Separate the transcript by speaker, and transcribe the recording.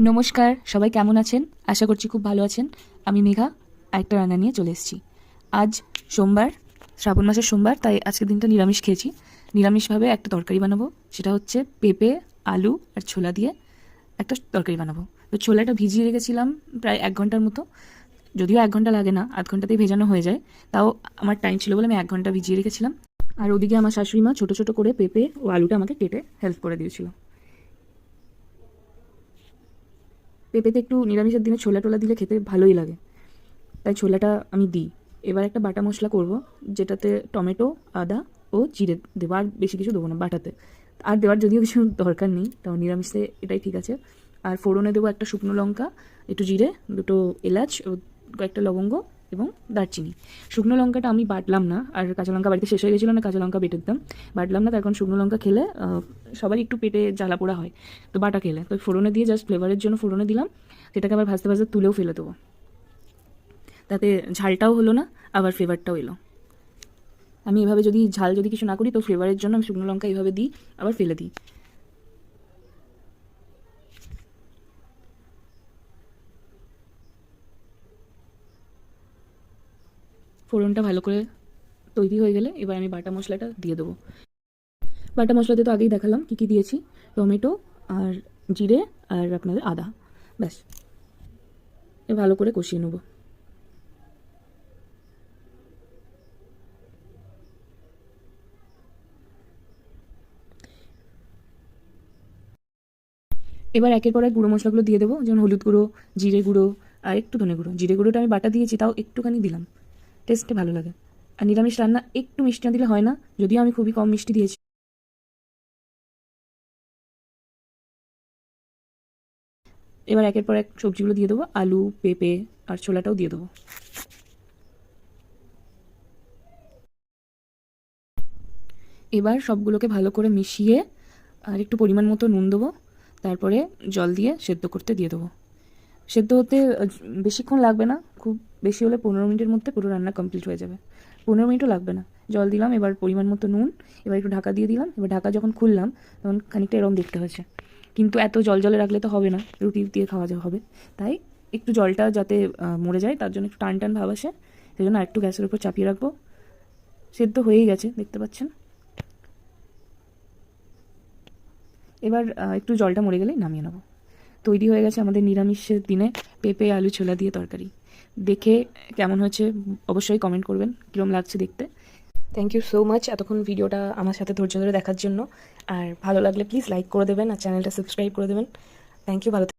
Speaker 1: নমস্কার, সবাই কেমন আছেন? আশা করছি খুব ভালো আছেন। আমি মেঘা আরেকটা রান্না নিয়ে চলে এসেছি। আজ সোমবার, শ্রাবণ মাসের সোমবার, তাই আজকের দিনটা নিরামিষ খেয়েছি। নিরামিষভাবে একটা তরকারি বানাবো, সেটা হচ্ছে পেঁপে, আলু আর ছোলা দিয়ে একটা তরকারি বানাবো। তো ছোলাটা ভিজিয়ে রেখেছিলাম প্রায় 1 ঘন্টার মতো। যদিও 1 ঘন্টা লাগে না, আধ ঘন্টাতেই ভেজানো হয়ে যায়। তাও আমার টাইম ছিল বলে আমি 1 ঘন্টা ভিজিয়ে রেখেছিলাম। আর ওদিকে আমার শাশুড়ি মা ছোটো ছোটো করে পেঁপে ও আলুটা আমাকে কেটে হেল্প করে দিয়েছিল। পেঁপেতে একটু নিরামিষের দিনে ছোলা টোলা দিলে খেতে ভালোই লাগে, তাই ছোলাটা আমি দিই। এবার একটা বাটা মশলা করব, যেটাতে টমেটো, আদা ও জিরে দেবো, আর বেশি কিছু দেবো না বাটাতে। আর দেওয়ার যদিও কিছু দরকার নেই, তাও নিরামিষে এটাই ঠিক আছে। আর ফোড়নে দেবো একটা শুকনো লঙ্কা, একটু জিরে, দুটো এলাচ ও কয়েকটা লবঙ্গ এবং দারচিনি। শুকনো লঙ্কাটা আমি বাটলাম না, আর কাঁচা লঙ্কা বাড়িতে শেষ হয়ে গেছিলো না, কাঁচা লঙ্কা বেটে দিতাম। বাটলাম না, তার কারণ শুকনো লঙ্কা খেলে সবারই একটু পেটে জ্বালা পোড়া হয়, তো বাটা খেলে তো ফোড়নে দিয়ে জাস্ট ফ্লেভারের জন্য ফোড়নে দিলাম। সেটাকে আবার ভাজতে ভাজতে তুলেও ফেলে দেবো, তাতে ঝালটাও হলো না, আবার ফ্লেভারটাও এলো। আমি এভাবে যদি কিছু না করি, তো ফ্লেভারের জন্য আমি শুকনো লঙ্কা এইভাবে দিই, আবার ফেলে দিই। ফোড়নটা ভালো করে তৈরি হয়ে গেলে এবার আমি বাটা মশলাটা দিয়ে দেবো। বাটা মশলাতে তো আগেই দেখালাম কী কী দিয়েছি, টমেটো আর জিরে আর আপনাদের আদা, ব্যাস। ভালো করে কষিয়ে নেবো। এবার একের পর এক গুঁড়ো মশলাগুলো দিয়ে দেবো, যেমন হলুদ গুঁড়ো, জিরে গুঁড়ো আর একটু ধনে গুঁড়ো। জিরে গুঁড়োটা আমি বাটা দিয়েছি, তাও একটুখানি দিলাম, টেস্টে ভালো লাগে। আর নিরামিষ রান্না একটু মিষ্টি না দিলে হয় না, যদিও আমি খুবই কম মিষ্টি দিয়েছি। এবার একের পর এক সবজিগুলো দিয়ে দেবো, আলু, পেঁপে আর ছোলাটাও দিয়ে দেবো। এবার সবগুলোকে ভালো করে মিশিয়ে আর একটু পরিমাণ মতো নুন দেবো, তারপরে জল দিয়ে সেদ্ধ করতে দিয়ে দেবো। সেদ্ধ হতে বেশিক্ষণ লাগবে না, খুব বেশি হলে 15 মিনিটের মধ্যে পুরো রান্না কমপ্লিট হয়ে যাবে। 15 মিনিটও লাগবে না। জল দিলাম, এবার পরিমাণ মতো নুন, এবার একটু ঢাকা দিয়ে দিলাম। এবার ঢাকা যখন খুললাম, তখন খানিকটা এরম দেখতে হয়েছে, কিন্তু এত জল জলে রাখলে তো হবে না, রুটি দিয়ে খাওয়া হবে। তাই একটু জলটা যাতে মরে যায়, তার জন্য একটু টান টান ভাব আসে, সেই জন্য একটু গ্যাসের উপর চাপিয়ে রাখবো। সেদ্ধ হয়েই গেছে, দেখতে পাচ্ছেন। এবার একটু জলটা মরে গেলেই নামিয়ে নেবো। তৈরি হয়ে গেছে আমাদের নিরামিষের দিনে পেঁপে আলু ছোলা দিয়ে তরকারি। দেখে কেমন হয়েছে অবশ্যই কমেন্ট করবেন, কীরকম লাগছে দেখতে। থ্যাংক ইউ সো মাচ এতক্ষণ ভিডিওটা আমার সাথে ধৈর্য ধরে দেখার জন্য। আর ভালো লাগলে প্লিজ লাইক করে দেবেন আর চ্যানেলটা সাবস্ক্রাইব করে দেবেন। থ্যাংক ইউ, ভালো